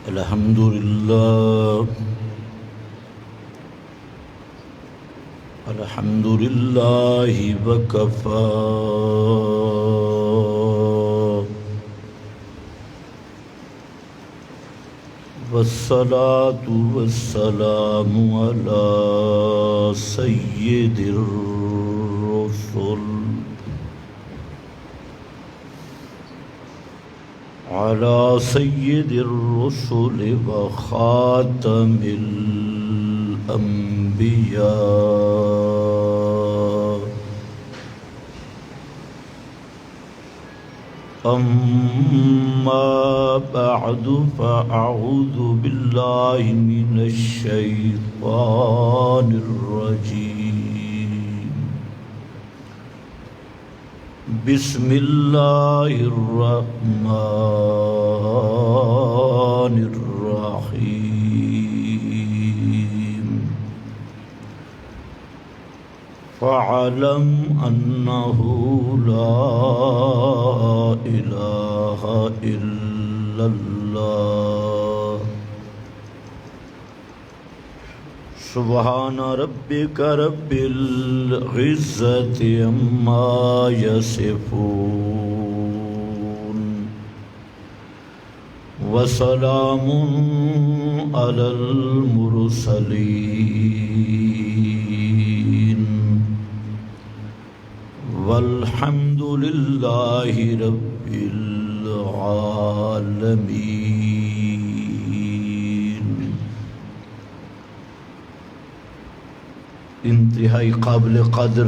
الحمد لله الحمد لله وكفى والصلاة والسلام على سيد الرسل على سيد الرسل وخاتم الأنبياء أما بعد فأعوذ بالله من الشيطان الرجيم بسم الله الرحمن الرحيم فاعلم أنه لا إله إلا الله سبحان ربك رب العزة عما يصفون وسلام على المرسلين والحمد لله رب العالمين۔ انتہائی قابل قدر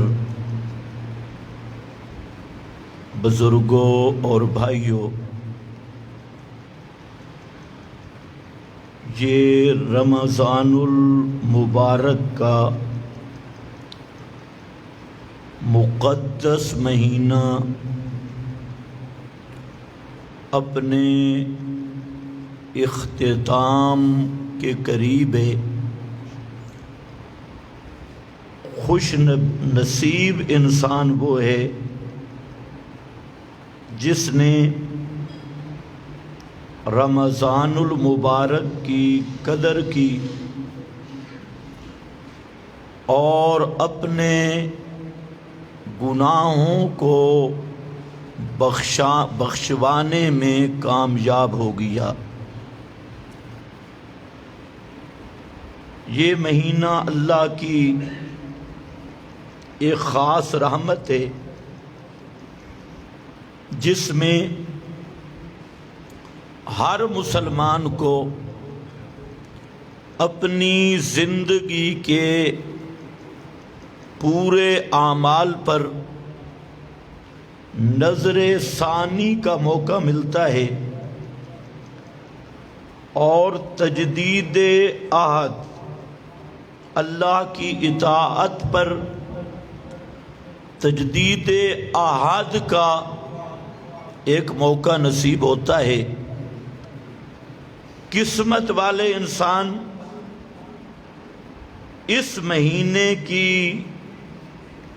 بزرگوں اور بھائیوں، یہ رمضان المبارک کا مقدس مہینہ اپنے اختتام کے قریب ہے۔ خوش نصیب انسان وہ ہے جس نے رمضان المبارک کی قدر کی اور اپنے گناہوں کو بخشوانے میں کامیاب ہو گیا۔ یہ مہینہ اللہ کی ایک خاص رحمت ہے جس میں ہر مسلمان کو اپنی زندگی کے پورے اعمال پر نظر ثانی کا موقع ملتا ہے اور تجدید عہد، اللہ کی اطاعت پر تجدید عہد کا ایک موقع نصیب ہوتا ہے۔ قسمت والے انسان اس مہینے کی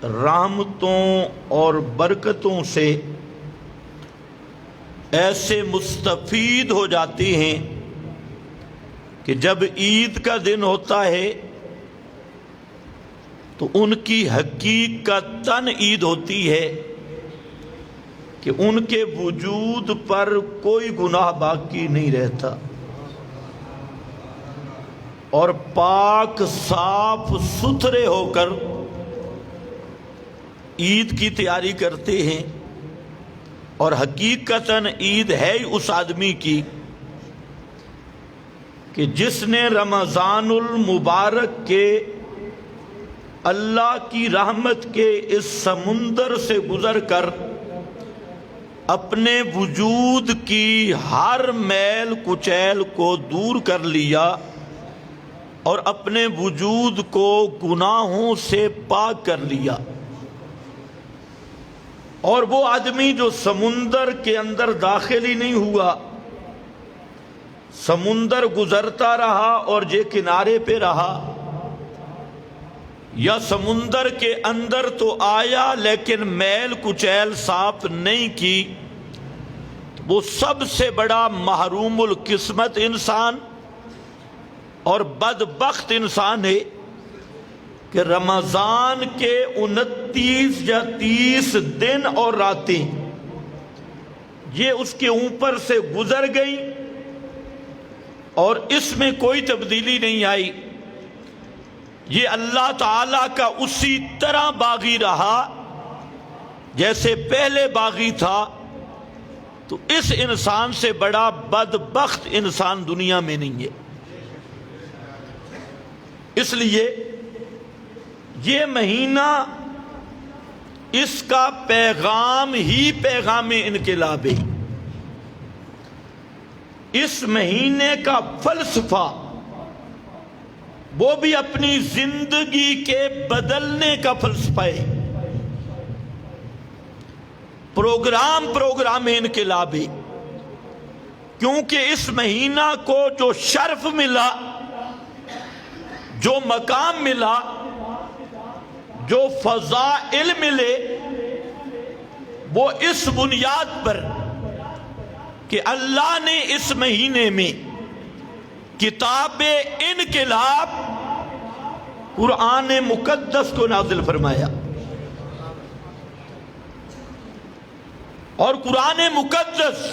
رحمتوں اور برکتوں سے ایسے مستفید ہو جاتے ہیں کہ جب عید کا دن ہوتا ہے تو ان کی حقیقتاً عید ہوتی ہے کہ ان کے وجود پر کوئی گناہ باقی نہیں رہتا اور پاک صاف ستھرے ہو کر عید کی تیاری کرتے ہیں۔ اور حقیقتاً عید ہے اس آدمی کی کہ جس نے رمضان المبارک کے اللہ کی رحمت کے اس سمندر سے گزر کر اپنے وجود کی ہر میل کچیل کو دور کر لیا اور اپنے وجود کو گناہوں سے پاک کر لیا۔ اور وہ آدمی جو سمندر کے اندر داخل ہی نہیں ہوا، سمندر گزرتا رہا اور یہ کنارے پہ رہا، یا سمندر کے اندر تو آیا لیکن میل کچیل صاف نہیں کی، وہ سب سے بڑا محروم القسمت انسان اور بدبخت انسان ہے کہ رمضان کے 29 یا 30 دن اور راتیں یہ اس کے اوپر سے گزر گئی اور اس میں کوئی تبدیلی نہیں آئی. یہ اللہ تعالیٰ کا اسی طرح باغی رہا جیسے پہلے باغی تھا. تو اس انسان سے بڑا بدبخت انسان دنیا میں نہیں ہے. اس لیے یہ مہینہ اس کا پیغام ہی پیغام انقلاب ہے. اس مہینے کا فلسفہ وہ بھی اپنی زندگی کے بدلنے کا فلسفہ ہے. پروگرام انقلابی، کیونکہ اس مہینہ کو جو شرف ملا، جو مقام ملا، جو فضائل ملے، وہ اس بنیاد پر کہ اللہ نے اس مہینے میں کتاب انقلاب قرآن مقدس کو نازل فرمایا. اور قرآن مقدس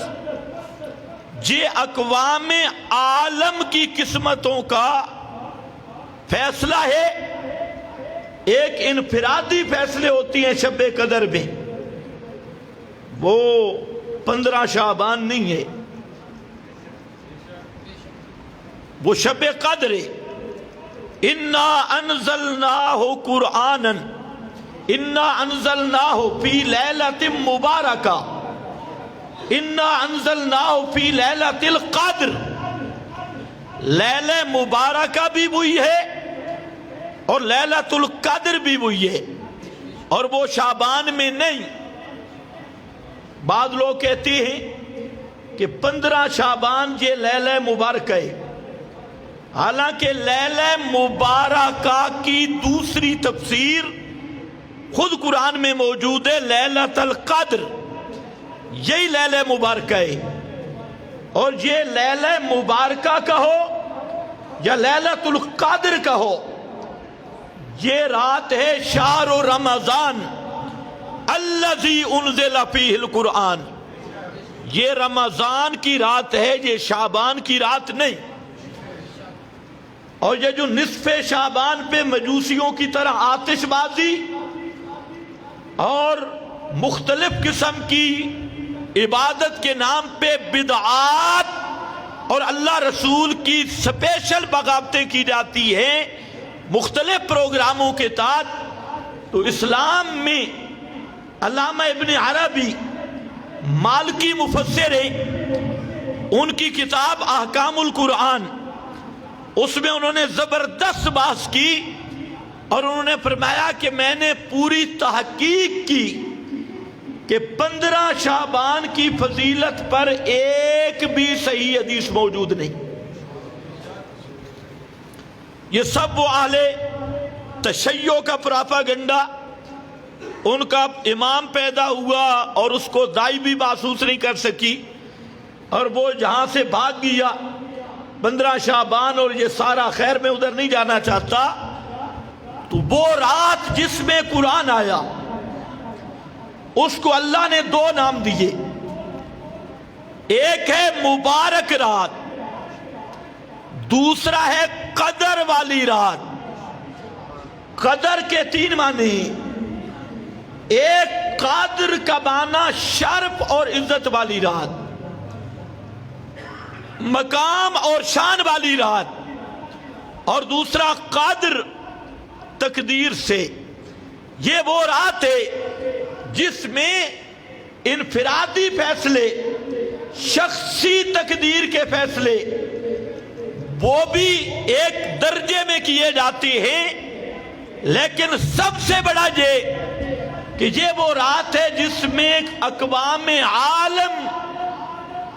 یہ اقوام عالم کی قسمتوں کا فیصلہ ہے. ایک انفرادی فیصلے ہوتی ہیں شب قدر میں، وہ 15 شعبان نہیں ہے، وہ شب قدر ہے. انا انزلناہ قرآنا انا انزلناہ فی لیلۃ مبارکہ انا انزلناہ فی لیلۃ القدر. لیلہ مبارکہ بھی وہی ہے اور لیلۃ القدر بھی وہی ہے، اور وہ شعبان میں نہیں. بعض لوگ کہتے ہیں کہ 15 شعبان یہ لیلہ مبارکہ ہے، حالانکہ لیلہ مبارکہ کی دوسری تفسیر خود قرآن میں موجود ہے، لیلۃ القدر. یہی لیلہ مبارکہ ہے. اور یہ لیلہ مبارکہ کہو یا لیلۃ القدر کہو، یہ رات ہے شہر رمضان الذی انزل فیہ القرآن. یہ رمضان کی رات ہے، یہ شعبان کی رات نہیں. اور یہ جو نصف شعبان پہ مجوسیوں کی طرح آتش بازی اور مختلف قسم کی عبادت کے نام پہ بدعات اور اللہ رسول کی سپیشل بغاوتیں کی جاتی ہیں مختلف پروگراموں کے تحت، تو اسلام میں علامہ ابن عربی مالکی مفسر ہیں، ان کی کتاب احکام القرآن، اس میں انہوں نے زبردست بحث کی اور انہوں نے فرمایا کہ میں نے پوری تحقیق کی کہ 15 شعبان کی فضیلت پر ایک بھی صحیح حدیث موجود نہیں. یہ سب وہ اہل تشیع کا پراپاگنڈا، ان کا امام پیدا ہوا اور اس کو دائی بھی محسوس نہیں کر سکی اور وہ جہاں سے بھاگ گیا 15 شعبان اور یہ سارا خیر میں ادھر نہیں جانا چاہتا. تو وہ رات جس میں قرآن آیا اس کو اللہ نے 2 نام دیے. ایک ہے مبارک رات، دوسرا ہے قدر والی رات. قدر کے 3 معنی، ایک قادر کا معنی شرف اور عزت والی رات، مقام اور شان والی رات، اور دوسرا قادر تقدیر سے. یہ وہ رات ہے جس میں انفرادی فیصلے، شخصی تقدیر کے فیصلے وہ بھی ایک درجے میں کیے جاتے ہیں، لیکن سب سے بڑا یہ کہ یہ وہ رات ہے جس میں اقوام عالم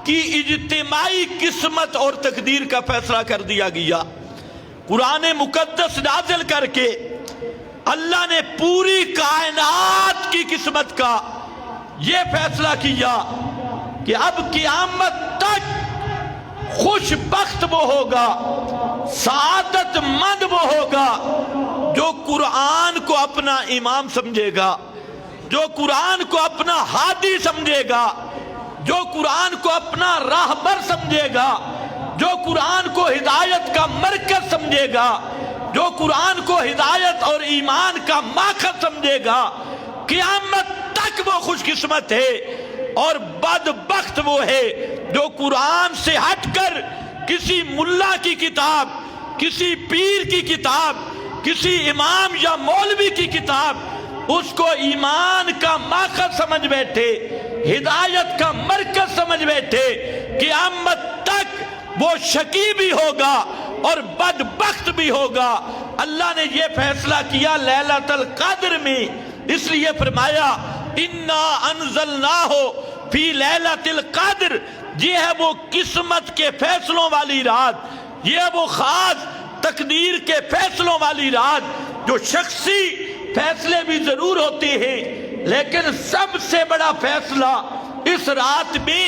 کی اجتماعی قسمت اور تقدیر کا فیصلہ کر دیا گیا. قرآن مقدس نازل کر کے اللہ نے پوری کائنات کی قسمت کا یہ فیصلہ کیا کہ اب قیامت تک خوش بخت وہ ہوگا، سعادت مند وہ ہوگا جو قرآن کو اپنا امام سمجھے گا، جو قرآن کو اپنا ہادی سمجھے گا، جو قرآن کو اپنا راہبر سمجھے گا، جو قرآن کو ہدایت کا مرکز سمجھے گا، جو قرآن کو ہدایت اور ایمان کا ماخذ سمجھے گا۔ قیامت تک وہ خوش قسمت ہے، اور بدبخت وہ ہے جو قرآن سے ہٹ کر کسی ملا کی کتاب، کسی پیر کی کتاب، کسی امام یا مولوی کی کتاب اس کو ایمان کا ماخذ سمجھ بیٹھے، ہدایت کا مرکز سمجھ بیٹھے۔ قیامت تک وہ شقی بھی ہوگا اور بدبخت بھی ہوگا۔ اللہ نے یہ فیصلہ کیا لیلۃ القدر میں، اس لیے فرمایا انا انزلناہ فی لیلۃ القدر، یہ ہے وہ قسمت کے فیصلوں والی رات، یہ ہے وہ خاص تقدیر کے فیصلوں والی رات۔ جو شخصی فیصلے بھی ضرور ہوتے ہیں، لیکن سب سے بڑا فیصلہ اس رات میں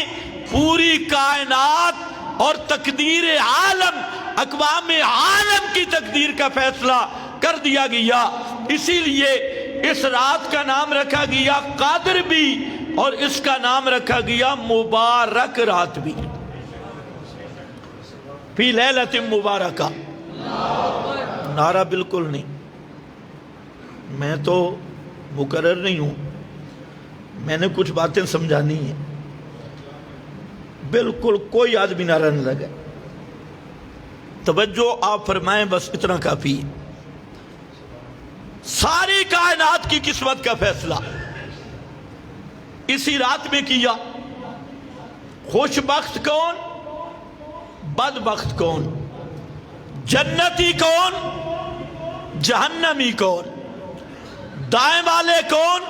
پوری کائنات اور تقدیر عالم، اقوام عالم کی تقدیر کا فیصلہ کر دیا گیا۔ اسی لیے اس رات کا نام رکھا گیا قادر بھی، اور اس کا نام رکھا گیا مبارک رات بھی، فی لیلۃ مبارکہ۔ نعرہ بالکل نہیں، میں تو مقرر نہیں ہوں، میں نے کچھ باتیں سمجھانی ہیں، بالکل کوئی آدمی نعرہ نہ لگے۔ توجہ آپ فرمائیں، بس اتنا کافی ہے۔ ساری کائنات کی قسمت کا فیصلہ اسی رات میں کیا۔ خوش بخت کون، بدبخت کون، جنتی کون، جہنمی کون، دائیں والے کون،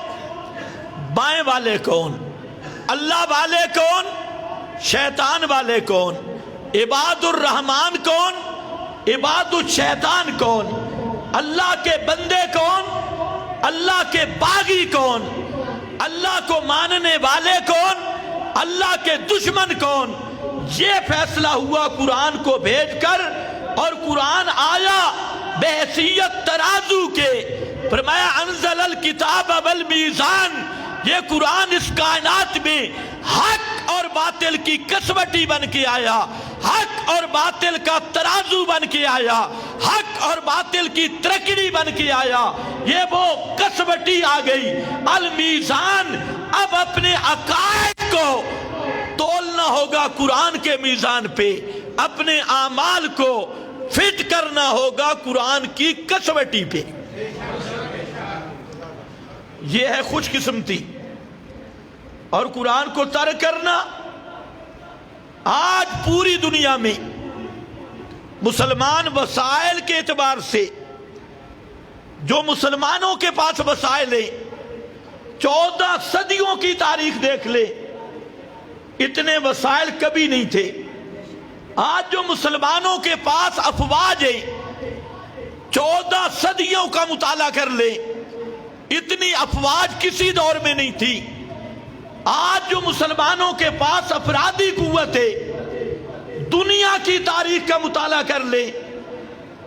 بائیں والے کون، اللہ والے کون، شیطان والے کون، عباد الرحمن کون، عباد الشیطان کون، اللہ کے بندے کون، اللہ کے باغی کون، اللہ کو ماننے والے کون، اللہ کے دشمن کون۔ یہ فیصلہ ہوا قرآن کو بھیج کر، اور قرآن آیا بحیثیت ترازو کے۔ فرمایا انزل الکتاب والمیزان، یہ قرآن اس کائنات میں حق اور باطل کی کسوٹی بن کے آیا، حق اور باطل کا ترازو بن کے آیا، حق اور باطل کی ترکڑی بن کے آیا۔ یہ وہ کسوٹی آ گئی، المیزان۔ اب اپنے عقائد کو تولنا ہوگا قرآن کے میزان پہ، اپنے اعمال کو فٹ کرنا ہوگا قرآن کی کسوٹی پہ۔ یہ ہے خوش قسمتی۔ اور قرآن کو ترک کرنا، آج پوری دنیا میں مسلمان وسائل کے اعتبار سے، جو مسلمانوں کے پاس وسائل ہیں، 14 صدیوں کی تاریخ دیکھ لے، اتنے وسائل کبھی نہیں تھے۔ آج جو مسلمانوں کے پاس افواج ہیں، 14 صدیوں کا مطالعہ کر لے، اتنی افواج کسی دور میں نہیں تھی۔ آج جو مسلمانوں کے پاس افرادی قوت ہے، دنیا کی تاریخ کا مطالعہ کر لے،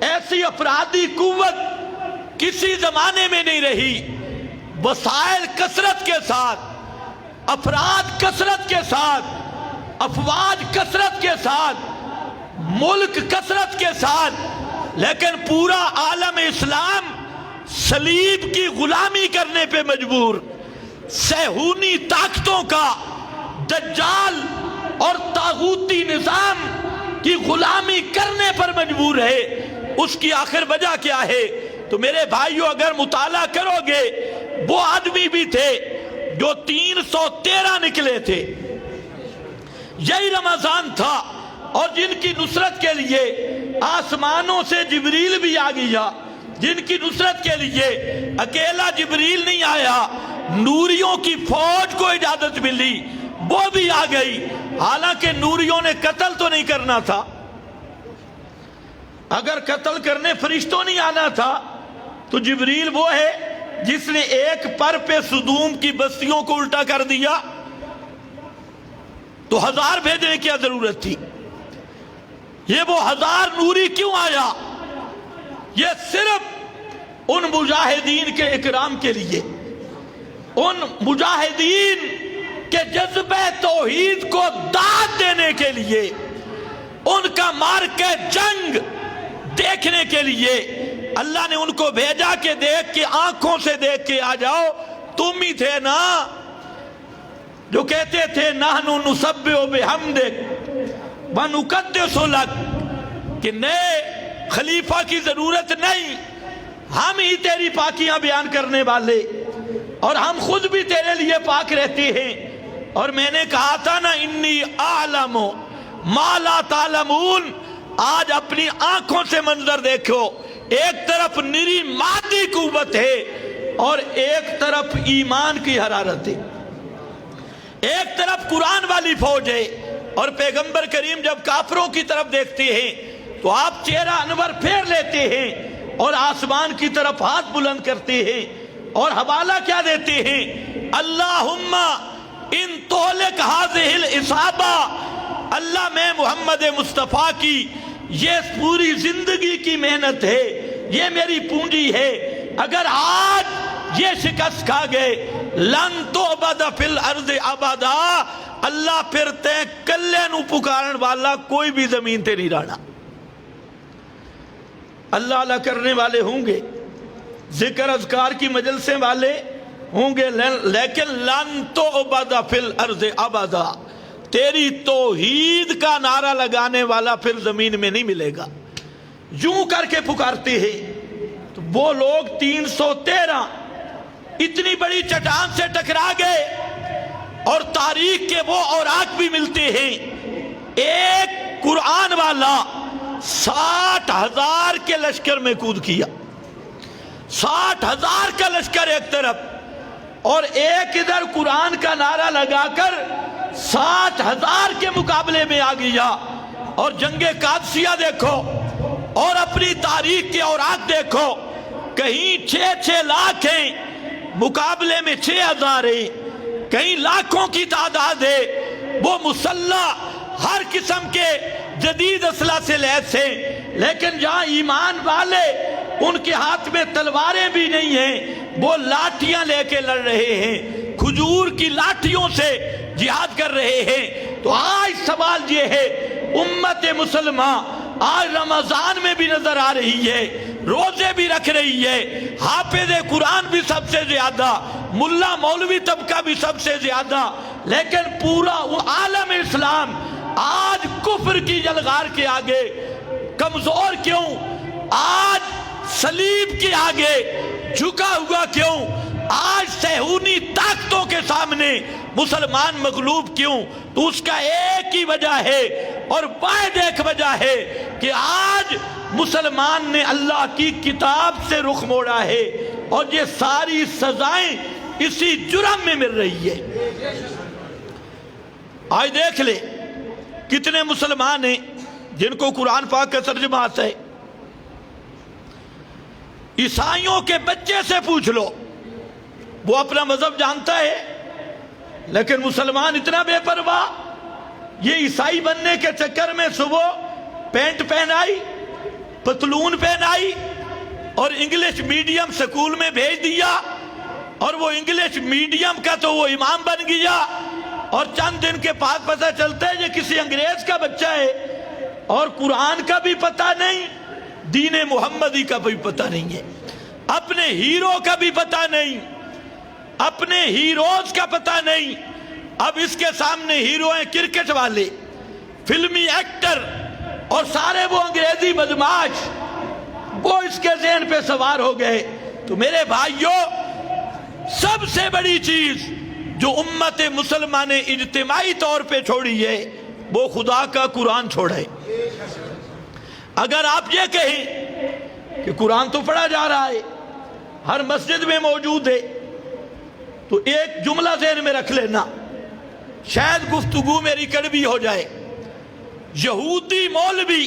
ایسی افرادی قوت کسی زمانے میں نہیں رہی۔ وسائل کثرت کے ساتھ، افراد کثرت کے ساتھ، افواج کثرت کے ساتھ، ملک کثرت کے ساتھ، لیکن پورا عالم اسلام صلیب کی غلامی کرنے پہ مجبور، صہیونی طاقتوں کا، دجال اور طاغوتی نظام کی غلامی کرنے پر مجبور ہے۔ اس کی آخر وجہ کیا ہے؟ تو میرے بھائیو، اگر مطالعہ کرو گے، وہ آدمی بھی تھے جو 313 نکلے تھے، یہی رمضان تھا، اور جن کی نصرت کے لیے آسمانوں سے جبریل بھی آ گیا، جن کی نصرت کے لیے اکیلا جبریل نہیں آیا، نوریوں کی فوج کو اجازت ملی، وہ بھی آ گئی۔ حالانکہ نوریوں نے قتل تو نہیں کرنا تھا، اگر قتل کرنے فرشتوں نہیں آنا تھا تو جبریل وہ ہے جس نے ایک پر پہ صدوم کی بستیوں کو الٹا کر دیا۔ تو 1000 بھیجنے کی ضرورت تھی؟ یہ وہ 1000 نوری کیوں آیا؟ یہ صرف ان مجاہدین کے اکرام کے لیے، ان مجاہدین کے جذبہ توحید کو داد دینے کے لیے، ان کا مار کے جنگ دیکھنے کے لیے اللہ نے ان کو بھیجا کہ دیکھ کے آنکھوں سے دیکھ کے آ جاؤ۔ تم ہی تھے نا جو کہتے تھے نحنو نسبح بحمدک ونقدس لک، کہ نئے خلیفہ کی ضرورت نہیں، ہم ہی تیری پاکیاں بیان کرنے والے، اور ہم خود بھی تیرے لیے پاک رہتے ہیں۔ اور میں نے کہا تھا نا انی اعلم ما لا تعلمون، آج اپنی آنکھوں سے منظر دیکھو، ایک طرف نری مادی قوت ہے اور ایک طرف ایمان کی حرارت ہے، ایک طرف قرآن والی فوج ہے، اور پیغمبر کریم جب کافروں کی طرف دیکھتے ہیں تو آپ چہرہ انور پھیر لیتے ہیں اور آسمان کی طرف ہاتھ بلند کرتے ہیں اور حوالہ کیا دیتے ہیں؟ اللہم ان تہلک ہذہ العصابہ، اللہ میں محمد مصطفیٰ کی یہ پوری زندگی کی محنت ہے، یہ میری پونجی ہے، اگر آج یہ شکست کھا گئے لن تعبد فی الارض ابدا، اللہ پھر تے کلے نو پکارن والا کوئی بھی زمین تے نہیں رہنا۔ اللہ اللہ کرنے والے ہوں گے، ذکر اذکار کی مجلسیں والے ہوں گے، لیکن لن تعبد فی الارض ابدا، تیری توحید کا نعرہ لگانے والا پھر زمین میں نہیں ملے گا۔ یوں کر کے پکارتے ہیں تو وہ لوگ 313 اتنی بڑی چٹان سے ٹکرا گئے، اور تاریخ کے وہ اوراق بھی ملتے ہیں، ایک قرآن والا 60,000 کے لشکر میں کود کیا، 60,000 کا لشکر ایک طرف، اور ایک ادھر قرآن کا نعرہ لگا کر 60,000 کے مقابلے میں آ گیا۔ اور جنگ قادسیہ دیکھو اور اپنی تاریخ کے اوراق دیکھو، کہیں 6 لاکھ ہیں، مقابلے میں 6,000 ہیں، کہیں لاکھوں کی تعداد ہے، وہ مسلح ہر قسم کے جدید اسلحہ سے لیس ہیں، لیکن جہاں ایمان والے ان کے ہاتھ میں تلواریں بھی نہیں ہیں، وہ لاٹھیاں لے کے لڑ رہے ہیں، کھجور کی لاٹھیوں سے جہاد کر رہے ہیں۔ تو آج سوال یہ ہے، امت مسلمہ آج رمضان میں بھی نظر آ رہی ہے، روزے بھی رکھ رہی ہے، حافظ قرآن بھی سب سے زیادہ، ملا مولوی طبقہ بھی سب سے زیادہ، لیکن پورا عالم اسلام آج کفر کی جلغار کے آگے کمزور کیوں؟ آج صلیب کے آگے جھکا ہوا کیوں؟ آج صہیونی طاقتوں کے سامنے مسلمان مغلوب کیوں؟ تو اس کا ایک ہی وجہ ہے، اور واحد ایک وجہ ہے کہ آج مسلمان نے اللہ کی کتاب سے رخ موڑا ہے، اور یہ ساری سزائیں اسی جرم میں مل رہی ہے۔ آج دیکھ لے کتنے مسلمان ہیں جن کو قرآن پاک کا ترجمہ آتا ہے، عیسائیوں کے بچے سے پوچھ لو، وہ اپنا مذہب جانتا ہے، لیکن مسلمان اتنا بے پرواہ، یہ عیسائی بننے کے چکر میں صبح پینٹ پہنائی، پتلون پہنائی، اور انگلش میڈیم سکول میں بھیج دیا، اور وہ انگلش میڈیم کا تو وہ امام بن گیا، اور چند دن کے بعد پتہ چلتا ہے یہ کسی انگریز کا بچہ ہے، اور قرآن کا بھی پتہ نہیں، دین محمدی کا بھی پتہ نہیں ہے، اپنے ہیرو کا بھی پتہ نہیں، اپنے ہیروز کا پتہ نہیں۔ اب اس کے سامنے ہیرو ہیں کرکٹ والے، فلمی ایکٹر، اور سارے وہ انگریزی بدماش، وہ اس کے ذہن پہ سوار ہو گئے۔ تو میرے بھائیوں، سب سے بڑی چیز جو امت مسلمہ نے اجتماعی طور پہ چھوڑی ہے وہ خدا کا قرآن چھوڑے۔ اگر آپ یہ کہیں کہ قرآن تو پڑھا جا رہا ہے، ہر مسجد میں موجود ہے، تو ایک جملہ ذہن میں رکھ لینا، شاید گفتگو میری کڑوی ہو جائے۔ یہودی مولوی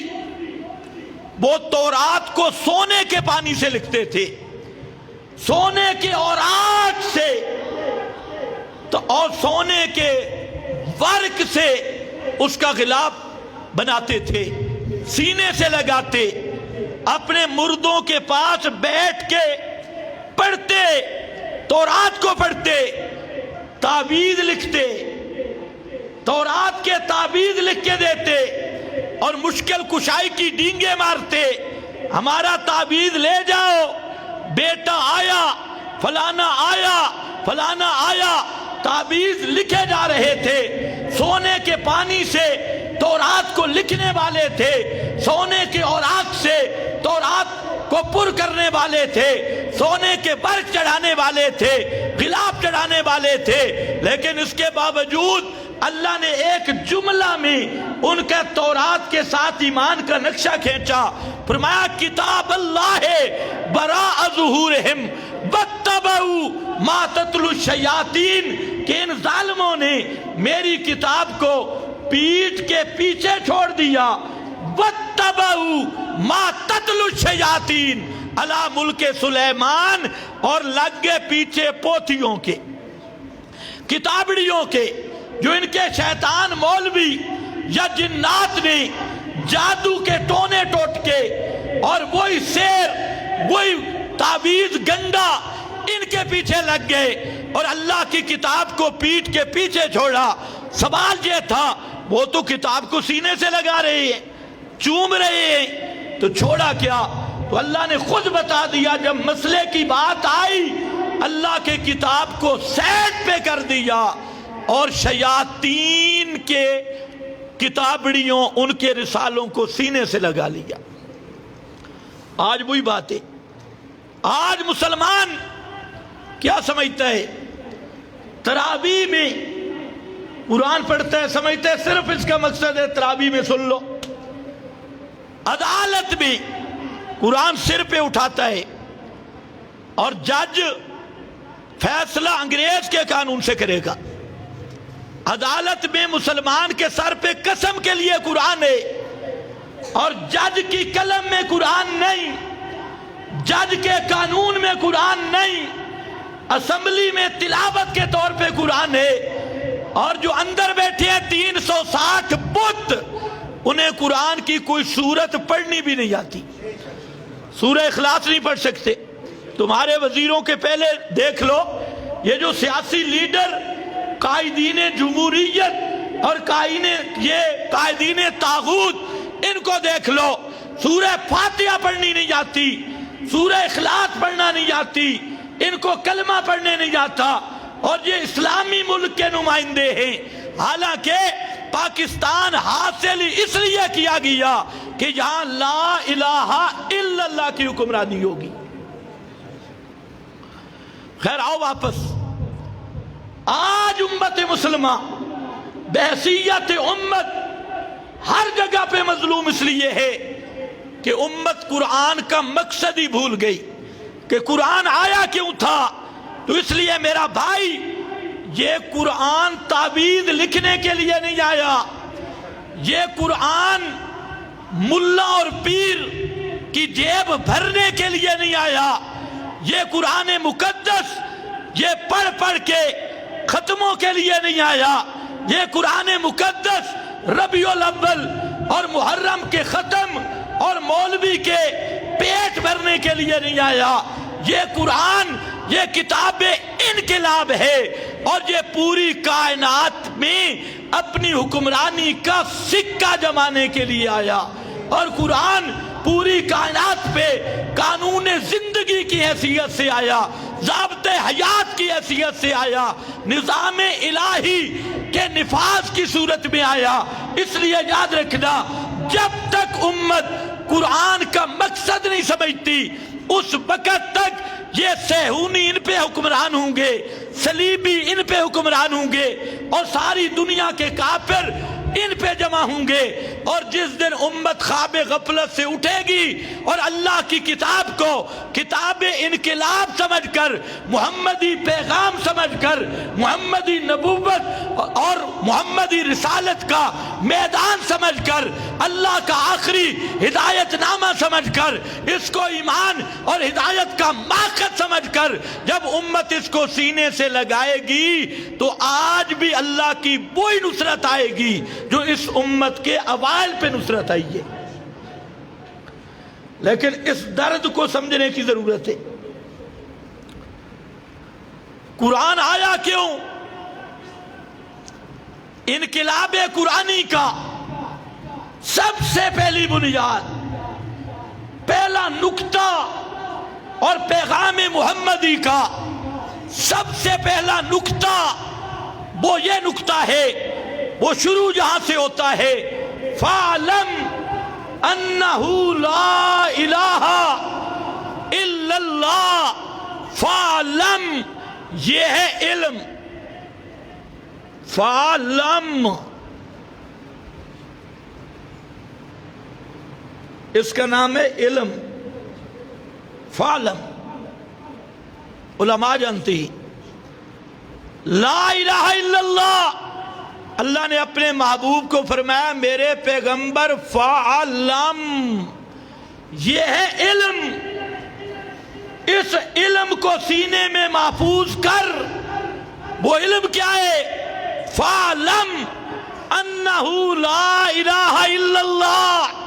وہ تورات کو سونے کے پانی سے لکھتے تھے، سونے کے اوراق سے اور سونے کے ورق سے اس کا غلاف بناتے تھے، سینے سے لگاتے، اپنے مردوں کے پاس بیٹھ کے پڑھتے، تورات کو پڑھتے، تعویذ لکھتے، تورات کے تعویذ لکھ کے دیتے اور مشکل کشائی کی ڈینگیں مارتے، ہمارا تعویذ لے جاؤ، بیٹا آیا، فلانا آیا، فلانا آیا، تعویذ لکھے جا رہے تھے۔ سونے کے پانی سے تورات کو لکھنے والے تھے، سونے کے اوراق سے تورات کو پر کرنے والے تھے، سونے کے برگ چڑھانے والے تھے، غلاف چڑھانے والے تھے، لیکن اس کے باوجود اللہ نے ایک جملہ میں ان کے تورات کے ساتھ ایمان کا نقشہ کھینچا، فرمایا کتاب اللہ براء ظہورہم واتبعوا ما تتلو الشیاطین، کہ ان ظالموں نے میری کتاب کو پیٹھ کے پیچھے چھوڑ دیا، واتبعوا ما تتلو الشیاطین علی ملک سلیمان، اور لگ گئے پیچھے پوتھیوں کے، کتابڑیوں کے، جو ان کے شیطان مولوی یا جنات نے جادو کے ٹونے ٹوٹ کے اور وہی سیر، وہی تعویذ گنگا ان کے پیچھے لگ گئے اور اللہ کی کتاب کو پیٹھ کے پیچھے چھوڑا۔ سوال یہ تھا، وہ تو کتاب کو سینے سے لگا رہے ہیں، چوم رہے ہیں، تو چھوڑا کیا؟ تو اللہ نے خود بتا دیا، جب مسئلے کی بات آئی اللہ کے کتاب کو سیٹ پہ کر دیا اور شیاطین کے کتابڑیوں، ان کے رسالوں کو سینے سے لگا لیا۔ آج وہی بات ہے، آج مسلمان کیا سمجھتا ہے؟ تراویح میں قرآن پڑھتا ہے، سمجھتا ہے صرف اس کا مقصد ہے تراویح میں سن لو۔ عدالت میں قرآن سر پہ اٹھاتا ہے اور جج فیصلہ انگریز کے قانون سے کرے گا۔ عدالت میں مسلمان کے سر پہ قسم کے لیے قرآن ہے اور جج کی قلم میں قرآن نہیں، جج کے قانون میں قرآن نہیں، اسمبلی میں تلاوت کے طور پہ قرآن ہے، اور جو اندر بیٹھے ہیں 360 بت، انہیں قرآن کی کوئی سورت پڑھنی بھی نہیں آتی، سورہ اخلاص نہیں پڑھ سکتے۔ تمہارے وزیروں کے پہلے دیکھ لو، یہ جو سیاسی لیڈر، قائدین جمہوریت اور قائدین طاغوت، ان کو دیکھ لو، سورہ فاتحہ پڑھنی نہیں آتی، سورہ اخلاص پڑھنا نہیں آتی، ان کو کلمہ پڑھنے نہیں آتا، اور یہ اسلامی ملک کے نمائندے ہیں۔ حالانکہ پاکستان حاصل اس لیے کیا گیا کہ یہاں لا الہ الا اللہ کی حکمرانی ہوگی۔ خیر آؤ واپس، آج امت مسلمہ بحیثیت امت ہر جگہ پہ مظلوم اس لیے ہے کہ امت قرآن کا مقصد ہی بھول گئی کہ قرآن آیا کیوں تھا۔ تو اس لیے میرا بھائی، یہ قرآن تعویذ لکھنے کے لیے نہیں آیا، یہ قرآن ملا اور پیر کی جیب بھرنے کے لیے نہیں آیا، یہ قرآن مقدس یہ پڑھ پڑھ کے ختموں کے لیے نہیں آیا، یہ قرآن مقدس ربیع الاول اور محرم کے ختم اور مولوی کے پیٹ بھرنے کے لیے نہیں آیا، یہ قرآن یہ کتاب انقلاب ہے اور یہ پوری کائنات میں اپنی حکمرانی کا سکہ جمانے کے لیے آیا، اور قرآن پوری کائنات پہ قانون زندگی کی حیثیت سے آیا، ضابطۂ حیات کی حیثیت سے آیا، نظام الہی کے نفاذ کی صورت میں آیا۔ اس لیے یاد رکھنا، جب تک امت قرآن کا مقصد نہیں سمجھتی، اس وقت تک یہ صہیونی ان پہ حکمران ہوں گے، صلیبی ان پہ حکمران ہوں گے، اور ساری دنیا کے کافر ان پہ جمع ہوں گے۔ اور جس دن امت خواب غفلت سے اٹھے گی اور اللہ کی کتاب کو کتاب انقلاب سمجھ کر، محمدی پیغام سمجھ کر، محمدی نبوت اور محمدی رسالت کا میدان سمجھ کر، اللہ کا آخری ہدایت نامہ سمجھ کر، اس کو ایمان اور ہدایت کا ماخذ سمجھ کر جب امت اس کو سینے سے لگائے گی تو آج بھی اللہ کی وہی نصرت آئے گی جو اس امت کے اوائل پہ نصرت آئی ہے۔ لیکن اس درد کو سمجھنے کی ضرورت ہے۔ قرآن آیا کیوں؟ انقلاب قرآنی کا سب سے پہلی بنیاد، پہلا نقطہ اور پیغام محمدی کا سب سے پہلا نقطہ وہ یہ نقطہ ہے، وہ شروع جہاں سے ہوتا ہے، فَعْلَمْ أَنَّهُ لَا إِلَٰهَ إِلَّا اللَّهُ۔ فَعْلَمْ یہ ہے علم، فَعْلَمْ اس کا نام ہے علم، فَعْلَمْ علماء جانتی لا الہ الا اللہ۔ اللہ نے اپنے محبوب کو فرمایا میرے پیغمبر فَعْلَمْ، یہ ہے علم، اس علم کو سینے میں محفوظ کر۔ وہ علم کیا ہے؟ فَعْلَمْ أَنَّهُ لَا إِلَٰهَ إِلَّا اللَّهُ۔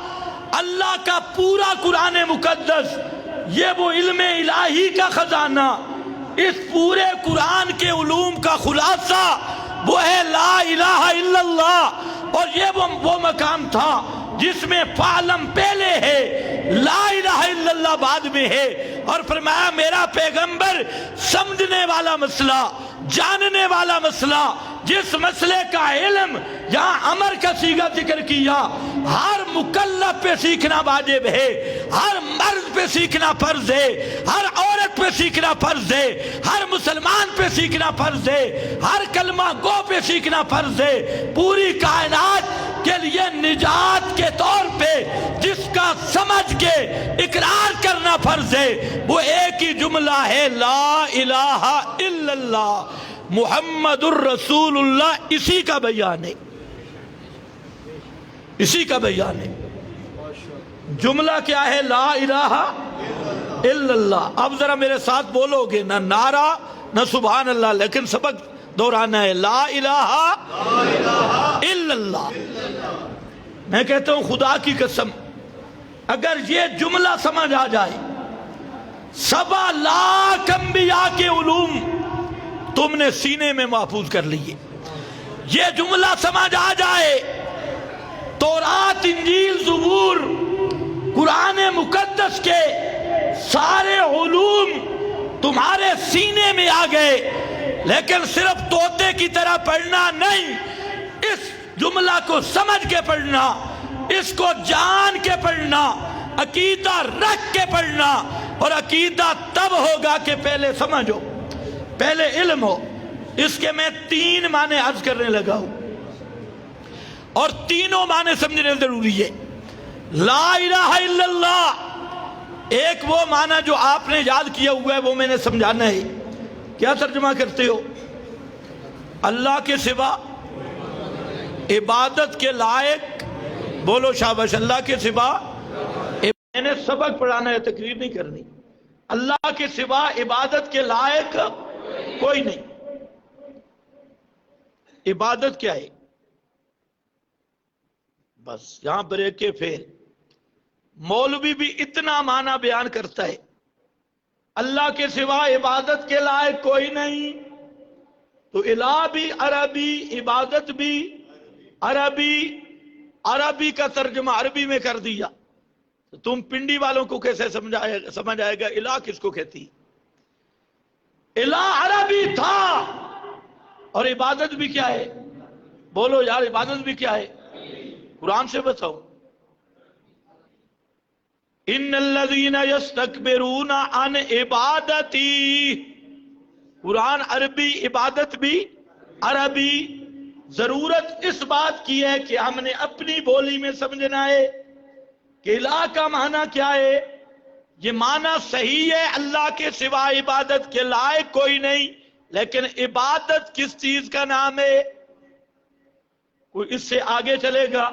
اللہ کا پورا قرآن مقدس یہ وہ علم الہی کا خزانہ، اس پورے قرآن کے علوم کا خلاصہ وہ ہے لا الہ الا اللہ۔ اور یہ وہ مقام تھا جس میں فعلم پہلے ہے، لا الہ الا اللہ بعد میں ہے، اور فرمایا میرا پیغمبر سمجھنے والا مسئلہ، جاننے والا مسئلہ، جس مسئلے کا علم یہاں امر کا صیغہ ذکر کیا، ہر مکلف پہ سیکھنا واجب ہے، ہر مرد پہ سیکھنا فرض ہے، ہر عورت پہ سیکھنا فرض ہے، ہر مسلمان پہ سیکھنا فرض ہے، ہر کلمہ گو پہ سیکھنا فرض ہے۔ پوری کائنات کے لیے نجات کے طور پہ جس کا سمجھ کے اقرار کرنا فرض ہے وہ ایک ہی جملہ ہے لا الہ الا اللہ محمد الرسول اللہ۔ اسی کا بیان ہے، اسی کا بیان ہے۔ جملہ کیا ہے؟ لا الہ الا اللہ۔ اب ذرا میرے ساتھ بولو گے، نہ نعرہ نہ سبحان اللہ، لیکن سبق دہرانا ہے لا الہ الا اللہ۔ میں کہتا ہوں خدا کی قسم اگر یہ جملہ سمجھ آ جائے، 7 لاکھ انبیاء کے علوم تم نے سینے میں محفوظ کر لیے، یہ جملہ سمجھ آ جائے، تورات انجیل زبور قرآن مقدس کے سارے علوم تمہارے سینے میں آ گئے، لیکن صرف طوطے کی طرح پڑھنا نہیں، اس جملہ کو سمجھ کے پڑھنا، اس کو جان کے پڑھنا، عقیدہ رکھ کے پڑھنا۔ اور عقیدہ تب ہوگا کہ پہلے سمجھو، پہلے علم ہو۔ اس کے میں 3 معنی عرض کرنے لگا ہوں اور تینوں معنی سمجھنے ضروری ہے۔ لا الہ الا اللہ ایک وہ معنی جو آپ نے یاد کیا ہوا ہے وہ میں نے سمجھانا ہے۔ کیا ترجمہ کرتے ہو؟ اللہ کے سوا عبادت کے لائق، بولو شاباش، اللہ کے سوا، میں نے سبق پڑھانا ہے، تقریر نہیں کرنی۔ اللہ کے سوا عبادت کے لائق کوئی نہیں۔ عبادت کیا ہے؟ بس یہاں بریک کے فیل۔ مولوی بھی اتنا معنی بیان کرتا ہے، اللہ کے سوا عبادت کے لائق کوئی نہیں، تو الہ بھی عربی، عبادت بھی عربی، عربی کا ترجمہ عربی میں کر دیا، تو تم پنڈی والوں کو کیسے سمجھ آئے گا الہ کس کو کہتی؟ الہ عربی تھا، اور عبادت بھی کیا ہے؟ بولو یار، عبادت بھی کیا ہے؟ قرآن سے بتاؤ۔ ان الذین یستکبرون عن عبادتی، قرآن عربی، عبادت بھی عربی۔ ضرورت اس بات کی ہے کہ ہم نے اپنی بولی میں سمجھنا ہے کہ الہ کا معنی کیا ہے۔ یہ معنی صحیح ہے، اللہ کے سوا عبادت کے لائق کوئی نہیں، لیکن عبادت کس چیز کا نام ہے؟ کوئی اس سے آگے چلے گا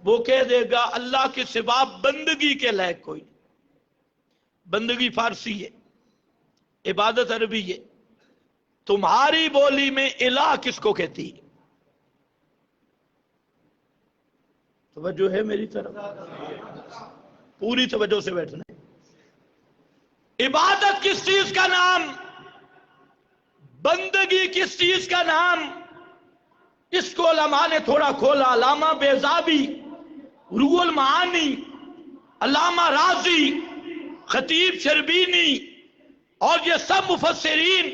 وہ کہہ دے گا اللہ کے سوا بندگی کے لائق کوئی نہیں۔ بندگی فارسی ہے، عبادت عربی ہے، تمہاری بولی میں الہ کس کو کہتی ہے؟ توجہ ہے میری طرف؟ پوری توجہ سے بیٹھنا ہے۔ عبادت کس چیز کا نام، بندگی کس چیز کا نام، اس کو علماء نے تھوڑا کھولا۔ علامہ بیضاوی، روح المعانی، علامہ رازی، خطیب شربینی اور یہ سب مفسرین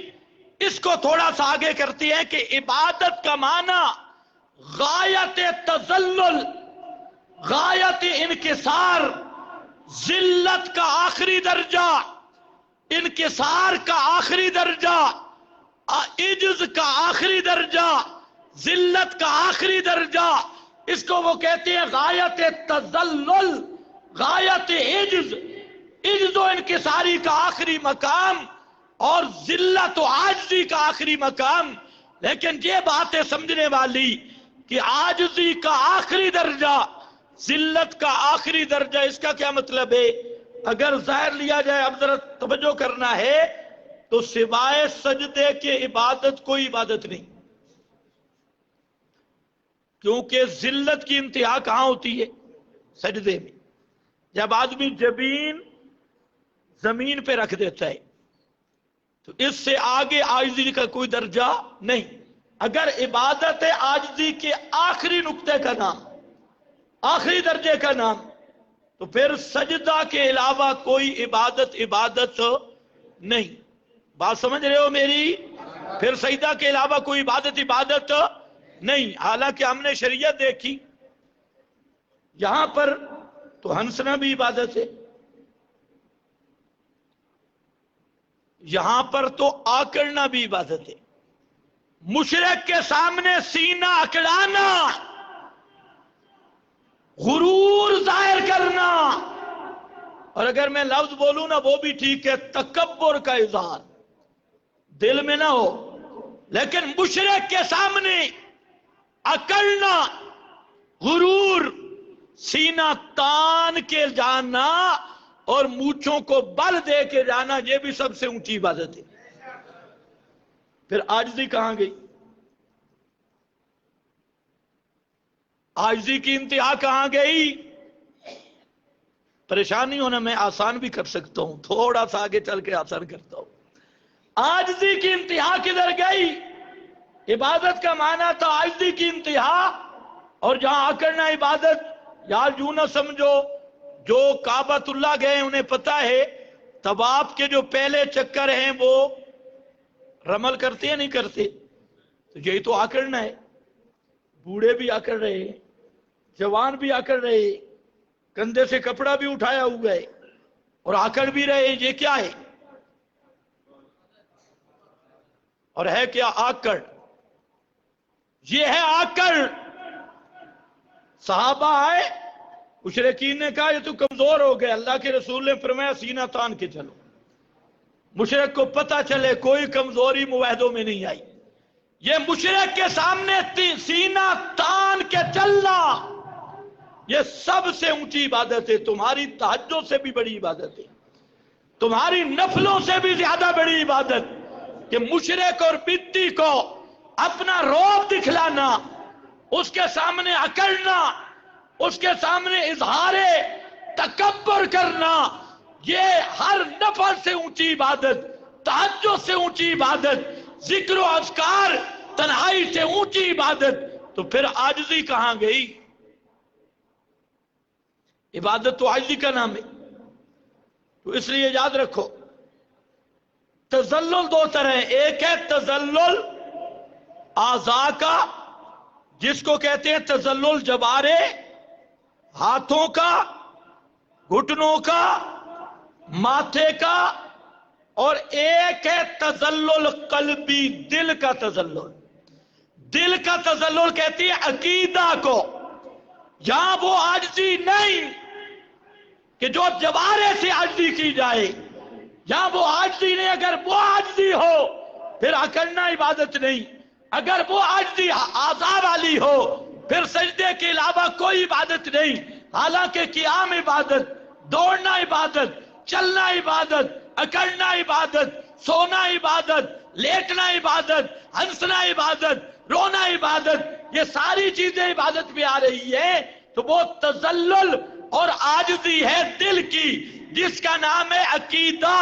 اس کو تھوڑا سا آگے کرتی ہیں کہ عبادت کا معنی غایت تذلل، غایت انکسار، ذلت کا آخری درجہ، انکسار کا آخری درجہ، عجز کا آخری درجہ، ذلت کا آخری درجہ، اس کو وہ کہتے ہیں غایت تذلل، غایت عجز، عجز و انکساری کا آخری مقام اور ذلت و عاجزی کا آخری مقام۔ لیکن یہ باتیں سمجھنے والی کہ عاجزی کا آخری درجہ، ذلت کا آخری درجہ، اس کا کیا مطلب ہے؟ اگر ظاہر لیا جائے، اب ذرا توجہ کرنا ہے، تو سوائے سجدے کے عبادت کوئی عبادت نہیں، کیونکہ ذلت کی انتہا کہاں ہوتی ہے؟ سجدے میں۔ جب آدمی جبین زمین پہ رکھ دیتا ہے تو اس سے آگے عاجزی کا کوئی درجہ نہیں۔ اگر عبادت ہے عاجزی کے آخری نقطے کا نام، آخری درجے کا نام، تو پھر سجدہ کے علاوہ کوئی عبادت نہیں۔ بات سمجھ رہے ہو میری؟ پھر سجدہ کے علاوہ کوئی عبادت نہیں۔ حالانکہ ہم نے شریعت دیکھی، یہاں پر تو ہنسنا بھی عبادت ہے، یہاں پر تو آکڑنا بھی عبادت ہے، مشرک کے سامنے سینہ اکڑانا، غرور ظاہر کرنا، اور اگر میں لفظ بولوں نا وہ بھی ٹھیک ہے، تکبر کا اظہار دل میں نہ ہو، لیکن مشرک کے سامنے اکڑنا، غرور، سینہ تان کے جانا اور مونچھوں کو بل دے کے جانا، یہ بھی سب سے اونچی عبادت ہے۔ پھر عاجزی کہاں گئی؟ عاجزی کی انتہا کہاں گئی؟ پریشانی ہونا، میں آسان بھی کر سکتا ہوں، تھوڑا سا آگے چل کے آسان کرتا ہوں۔ عاجزی کی انتہا کدھر گئی؟ عبادت کا معنی تھا عاجزی کی انتہا، اور جہاں اکڑنا عبادت، یار یوں نہ سمجھو جو کعبۃ اللہ گئے انہیں پتا ہے طواف کے جو پہلے چکر ہیں وہ رمل کرتے ہیں نہیں کرتے، تو یہی تو آکڑنا ہے۔ بوڑھے بھی آکڑ رہے ہیں، جوان بھی آکڑ رہے ہیں، کندھے سے کپڑا بھی اٹھایا ہوا ہے اور آکڑ بھی رہے ہیں، یہ کیا ہے؟ اور ہے کیا؟ آکڑ۔ یہ ہے آکڑ۔ صحابہ آئے، مشرکین نے کہا یہ تو کمزور ہو گئے، اللہ کے رسول نے فرمایا سینہ تان کے چلو۔ مشرک کو پتا چلے کوئی کمزوری معاہدوں میں نہیں آئی، یہ مشرک کے سامنے سینہ تان کے چلنا یہ سب سے اونچی عبادت ہے۔ تمہاری تہجد سے بھی بڑی عبادت ہے، تمہاری نفلوں سے بھی زیادہ بڑی عبادت، کہ مشرک اور بدعی کو اپنا رعب دکھلانا، اس کے سامنے اکڑنا، اس کے سامنے اظہار تکبر کرنا، یہ ہر نفل سے اونچی عبادت، تہجد سے اونچی عبادت، ذکر و اذکار تنہائی سے اونچی عبادت، تو پھر عاجزی کہاں گئی؟ عبادت تو عاجزی کا نام ہے۔ تو اس لیے یاد رکھو، تذلل دو طرح ہیں، ایک ہے تذلل اعضاء کا، جس کو کہتے ہیں تذلل جوارے، ہاتھوں کا، گھٹنوں کا، ماتھے کا، اور ایک ہے تذلل قلبی، دل کا تذلل۔ دل کا تذلل کہتی ہے عقیدہ کو، یہاں وہ عاجزی نہیں کہ جو جوارے سے عاجزی کی جائے، یہاں وہ عاجزی نہیں۔ اگر وہ عاجزی ہو پھر اکڑنا عبادت نہیں، اگر وہ عاجزی اعضاء والی ہو پھر سجدے کے علاوہ کوئی عبادت نہیں، حالانکہ قیام عبادت، دوڑنا عبادت، چلنا عبادت، اکڑنا عبادت، سونا عبادت، لیٹنا عبادت، ہنسنا عبادت، رونا عبادت، یہ ساری چیزیں عبادت میں آ رہی ہے، تو وہ تذلل اور عاجزی ہے دل کی، جس کا نام ہے عقیدہ۔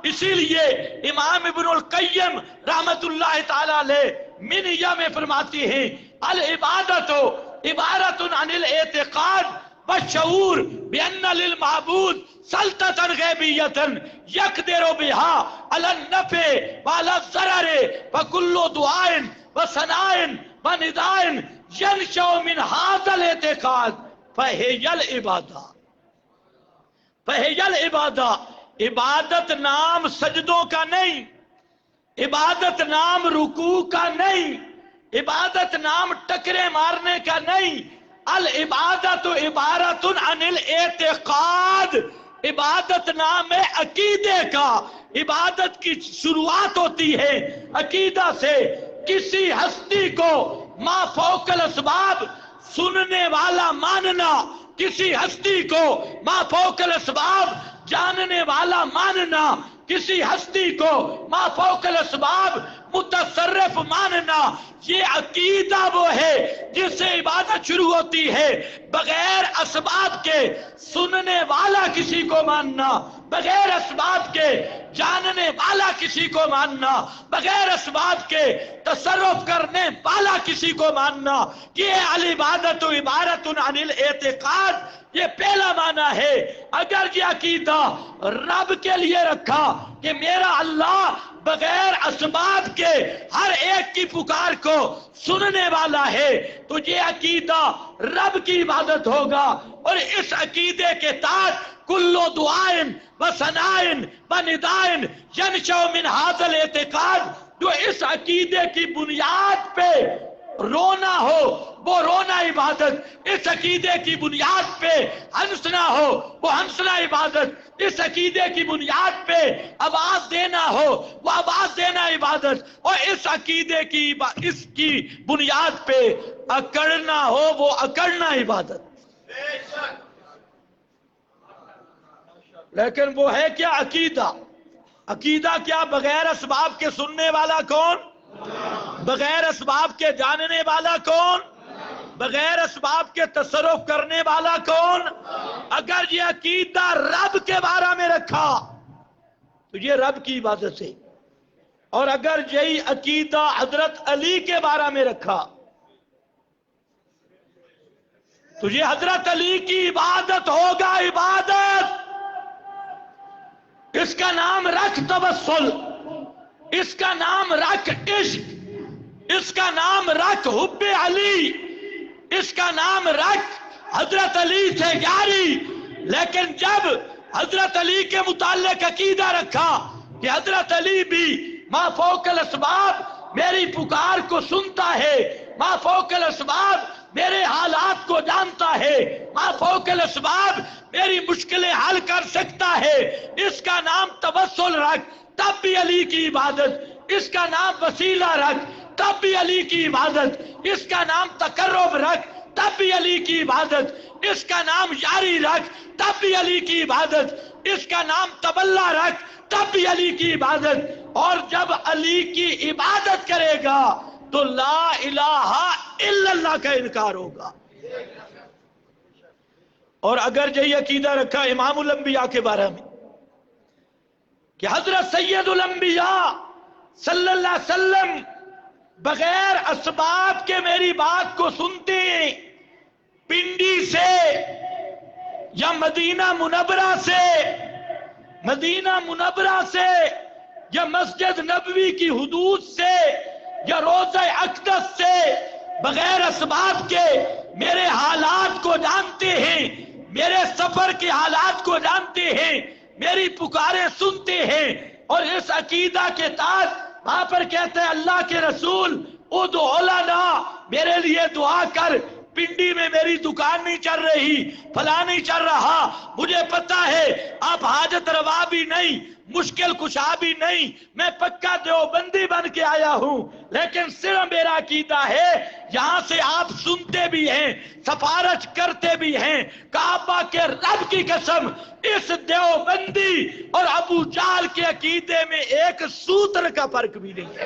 اسی لیے امام ابن القیم رحمت اللہ تعالی علیہ منیہ میں فرماتے ہیں العبادت عبارت عن الاعتقاد والشعور بأن للمعبود سلطة غیبیة يقدر بها على النفع وعلى الضرر فكل دعاء وثناء ونداء ينشأ من هذا الاعتقاد فهي العبادة۔ فهي العبادة، عبادت نام سجدوں کا نہیں، عبادت نام رکوع کا نہیں، عبادت نام ٹکرے مارنے کا نہیں، العبادت عبارت عن الاعتقاد، عبادت نام ہے عقیدے کا۔ عبادت کی شروعات ہوتی ہے عقیدہ سے، کسی ہستی کو ما فوق الاسباب سننے والا ماننا، کسی ہستی کو ما فوق الاسباب جاننے والا ماننا، کسی ہستی کو ما فوق الاسباب متصرف ماننا، یہ عقیدہ وہ ہے جس سے عبادت شروع ہوتی ہے۔ بغیر اسباب کے سننے والا کسی کو ماننا، بغیر اسباب کے جاننے والا کسی کو ماننا، بغیر اسباب کے تصرف کرنے والا کسی کو ماننا، یہ العبادت عبارت عن الاعتقاد، یہ پہلا معنی ہے۔ اگر یہ عقیدہ رب کے لیے رکھا کہ میرا اللہ بغیر اسباب کے ہر ایک کی پکار کو سننے والا ہے، تو یہ عقیدہ رب کی عبادت ہوگا، اور اس عقیدے کے تحت کل دعائن و ثنائن و ندائن ینشأ من ھذا الاعتقاد، جو اس عقیدے کی بنیاد پہ رونا ہو وہ رونا عبادت، اس عقیدے کی بنیاد پہ ہنسنا ہو وہ ہنسنا عبادت، اس عقیدے کی بنیاد پہ آواز دینا ہو وہ آواز دینا عبادت، اور اس عقیدے کی بنیاد پہ اکڑنا ہو وہ اکڑنا عبادت۔ لیکن وہ ہے کیا عقیدہ؟ عقیدہ کیا؟ بغیر اسباب کے سننے والا کون؟ بغیر اسباب کے جاننے والا کون؟ بغیر اسباب کے تصرف کرنے والا کون؟ اگر یہ عقیدہ رب کے بارے میں رکھا تو یہ رب کی عبادت ہے، اور اگر یہی عقیدہ حضرت علی کے بارے میں رکھا تو یہ حضرت علی کی عبادت ہوگا عبادت۔ اس کا نام رکھ توسل، اس کا نام رکھ عشق، اس کا نام رکھ حب علی، اس کا نام رکھ حضرت علی سے یاری۔ لیکن جب حضرت علی کے متعلق عقیدہ رکھا کہ حضرت علی بھی ما فوق الاسباب میری پکار کو سنتا ہے، ما فوق الاسباب میرے حالات کو جانتا ہے، ما فوق الاسباب میری مشکلیں حل کر سکتا ہے، اس کا نام توسل رکھ، تب بھی علی کی عبادت۔ اس کا نام وسیلہ رکھ، تب بھی علی کی عبادت۔ اس کا نام تقرب رکھ، تب بھی علی کی عبادت۔ اس کا نام یاری رکھ، تب بھی علی کی عبادت۔ اس کا نام تبلا رکھ، تب بھی علی کی عبادت۔ اور جب علی کی عبادت کرے گا تو لا الہ الا اللہ کا انکار ہوگا۔ اور اگر یہی عقیدہ رکھا امام الانبیاء کے بارے میں کہ حضرت سید الانبیاء صلی اللہ علیہ وسلم بغیر اسباب کے میری بات کو سنتے ہیں، پنڈی سے یا مدینہ منورہ سے، مدینہ منورہ سے یا مسجد نبوی کی حدود سے یا روضہ اقدس سے، بغیر اسباب کے میرے حالات کو جانتے ہیں، میرے سفر کے حالات کو جانتے ہیں، میری پکاریں سنتے ہیں، اور اس عقیدہ کے تحت وہاں پر کہتے ہیں اللہ کے رسول ادعو لنا، میرے لیے دعا کر پنڈی میں میری دکان نہیں چل رہی، فلاں نہیں چل رہا، مجھے پتا ہے آپ حاجت روا بھی نہیں، مشکل کشا بھی نہیں، میں پکا دیوبندی بن کے آیا ہوں، لیکن صرف میرا عقیدہ ہے یہاں سے آپ سنتے بھی ہیں، سفارش کرتے بھی ہیں، کعبہ کے رب کی قسم اس دیوبندی اور ابو جہل کے عقیدے میں ایک سوتر کا فرق بھی نہیں ہے۔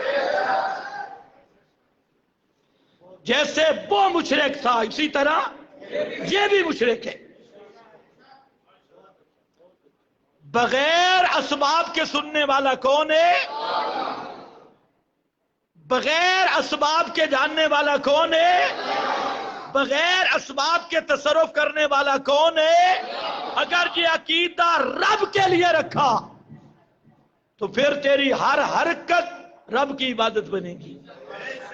جیسے وہ مشرک تھا اسی طرح یہ بھی مشرک ہے۔ بغیر اسباب کے سننے والا کون ہے؟ بغیر اسباب کے جاننے والا کون ہے؟ بغیر اسباب کے تصرف کرنے والا کون ہے؟ اگر یہ عقیدہ رب کے لیے رکھا تو پھر تیری ہر حرکت رب کی عبادت بنے گی،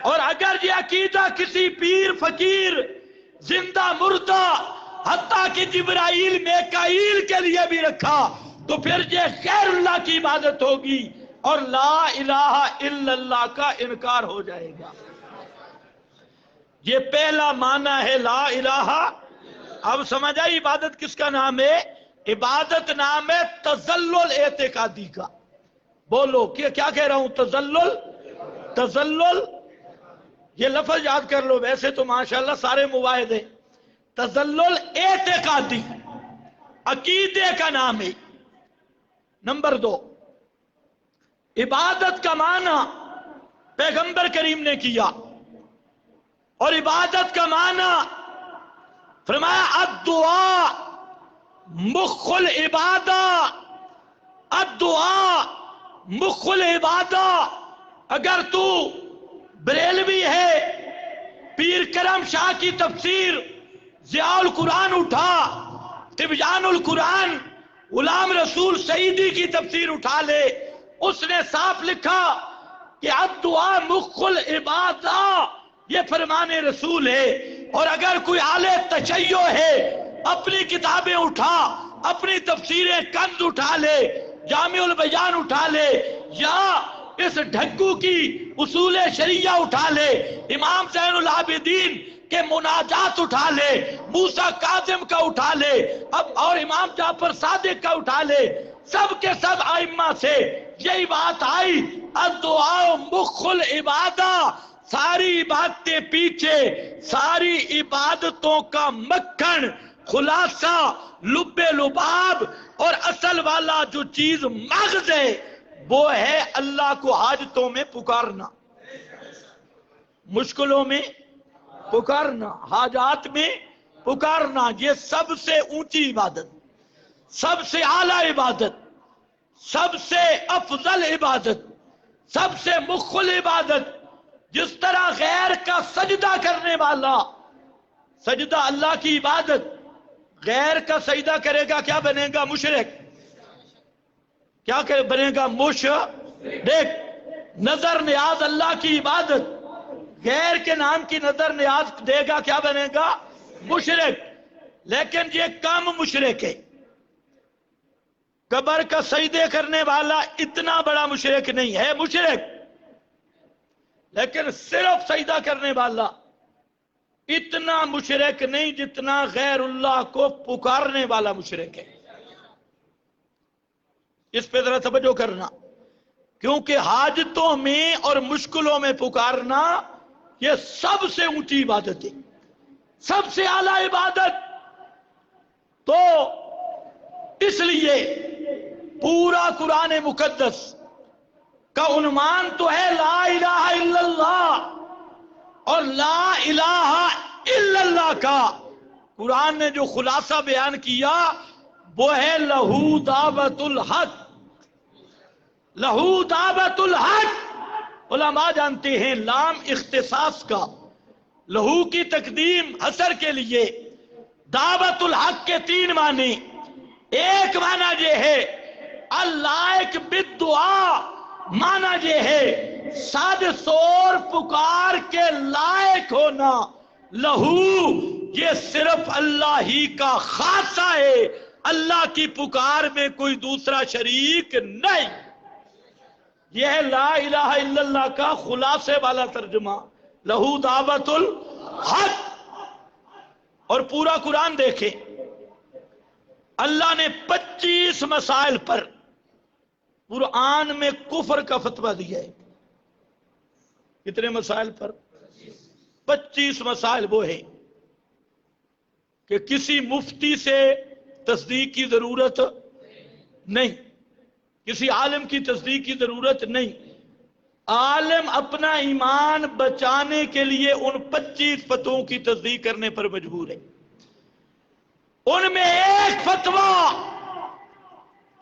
اور اگر یہ عقیدہ کسی پیر فقیر زندہ مردہ حتیٰ کہ جبرائیل میکائیل کے لیے بھی رکھا تو پھر یہ غیر اللہ کی عبادت ہوگی اور لا الہ الا اللہ کا انکار ہو جائے گا۔ یہ پہلا معنی ہے لا الہ۔ اب سمجھ آئی عبادت کس کا نام ہے؟ عبادت نام ہے تذلل اعتقادی کا۔ بولو کیا کہہ رہا ہوں؟ تذلل، تذلل یہ لفظ یاد کر لو، ویسے تو ماشاءاللہ سارے مواحد ہیں۔ تذلل اعتقادی عقیدے کا نام ہے۔ نمبر 2، عبادت کا معنی پیغمبر کریم نے کیا، اور عبادت کا معنی فرمایا الدعاء مخ العبادہ، الدعاء مخ العبادہ۔ اگر تو بریلوی ہے، پیر کرم شاہ کی تفسیر ضیاء القرآن اٹھا، تبیان القرآن غلام رسول سعیدی کی تفسیر اٹھا لے، اس نے صاف لکھا کہ الدعاء مخ العبادہ، یہ فرمان رسول ہے۔ اور اگر کوئی اہل تشیع ہے، اپنی کتابیں اٹھا، اپنی تفسیریں کنز اٹھا لے، جامع البیان اٹھا لے، یا اس ڈھگو کی اصول شریعہ اٹھا لے، امام زین العابدین کہ مناجات اٹھا لے، موسیٰ کاظم کا اٹھا لے، اب اور امام جعفر صادق کا اٹھا لے، سب کے سب ائمہ سے یہی بات آئی الدعاء مخ العبادہ۔ ساری عبادتیں پیچھے، ساری عبادتوں کا مکھن، خلاصہ، لب لباب اور اصل والا جو چیز مغز ہے وہ ہے اللہ کو حاجتوں میں پکارنا، مشکلوں میں پکارنا، حاجات میں پکارنا۔ یہ سب سے اونچی عبادت، سب سے اعلیٰ عبادت، سب سے افضل عبادت، سب سے مخل عبادت۔ جس طرح غیر کا سجدہ کرنے والا، سجدہ اللہ کی عبادت، غیر کا سجدہ کرے گا کیا بنے گا؟ مشرک۔ کیا بنے گا؟ مشرک۔ نظر نیاز اللہ کی عبادت، غیر کے نام کی نظر نیاز دے گا کیا بنے گا؟ مشرک۔ لیکن یہ کم مشرک ہے، قبر کا سجدے کرنے والا اتنا بڑا مشرک نہیں ہے، مشرک، لیکن صرف سجدہ کرنے والا اتنا مشرک نہیں جتنا غیر اللہ کو پکارنے والا مشرک ہے۔ اس پہ ذرا توجہ کرنا، کیونکہ حاجتوں میں اور مشکلوں میں پکارنا یہ سب سے اونچی عبادت ہے، سب سے اعلیٰ عبادت۔ تو اس لیے پورا قرآن مقدس کا عنوان تو ہے لا الہ الا اللہ، اور لا الہ الا اللہ کا قرآن نے جو خلاصہ بیان کیا وہ ہے لہو دعوت الحق، لہو دعوت الحق۔ علماء جانتے ہیں لام اختصاص کا، لہو کی تقدیم حصر کے لیے، دعوت الحق کے 3 معنی۔ ایک معنی یہ ہے اللائق بالدعا، معنی یہ ہے صد سور پکار کے لائق ہونا۔ لہو یہ صرف اللہ ہی کا خاصہ ہے، اللہ کی پکار میں کوئی دوسرا شریک نہیں۔ یہ ہے لا الہ الا اللہ کا خلاصے والا ترجمہ، لہو دعوت الحق۔ اور پورا قرآن دیکھیں، اللہ نے 25 مسائل پر قرآن میں کفر کا فتویٰ دیا ہے۔ کتنے مسائل پر؟ 25 مسائل وہ ہیں کہ کسی مفتی سے تصدیق کی ضرورت نہیں، کسی عالم کی تصدیق کی ضرورت نہیں، عالم اپنا ایمان بچانے کے لیے ان 25 فتووں کی تصدیق کرنے پر مجبور ہے۔ ان میں ایک فتویٰ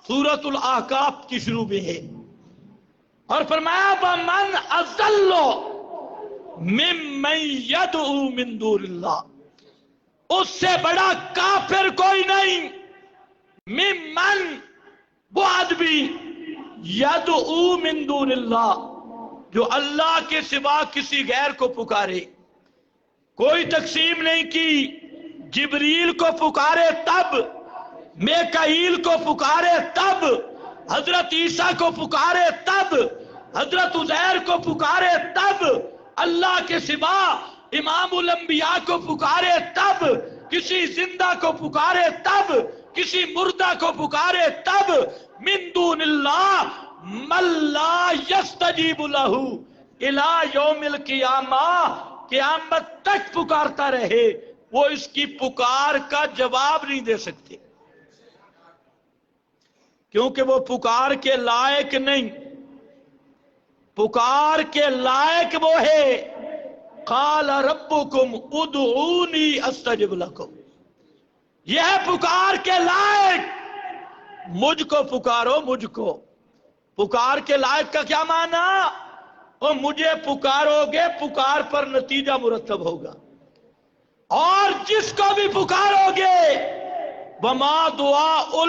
سورۃ الاحقاف کی شروع میں ہے، اور فرمایا وَمَنْ أَضَلُّ مِمَّنْ يَدْعُو مِن دُونِ اللَّهِ، اس سے بڑا کافر کوئی نہیں، ممن وہ آدمی، یدعو من دون اللہ، جو اللہ کے سوا کسی غیر کو پکارے۔ کوئی تقسیم نہیں کی، جبریل کو پکارے تب، میکائیل کو پکارے تب، حضرت عیسیٰ کو پکارے تب، حضرت عزیر کو پکارے تب، اللہ کے سوا امام الانبیاء کو پکارے تب، کسی زندہ کو پکارے تب، کسی مردہ کو پکارے تب، من دون اللہ من لا یستجیب لہ الی یوم القیامہ، قیامت تک پکارتا رہے، وہ اس کی پکار کا جواب نہیں دے سکتے، کیونکہ وہ پکار کے لائق نہیں۔ پکار کے لائق وہ ہے قال ربکم ادعونی استجب لکم، یہ ہے پکار کے لائق، مجھ کو پکارو، مجھ کو۔ پکار کے لائق کا کیا معنی؟ اور مجھے پکارو گے، پکار پر نتیجہ مرتب ہوگا، اور جس کو بھی پکارو گے وما دعاء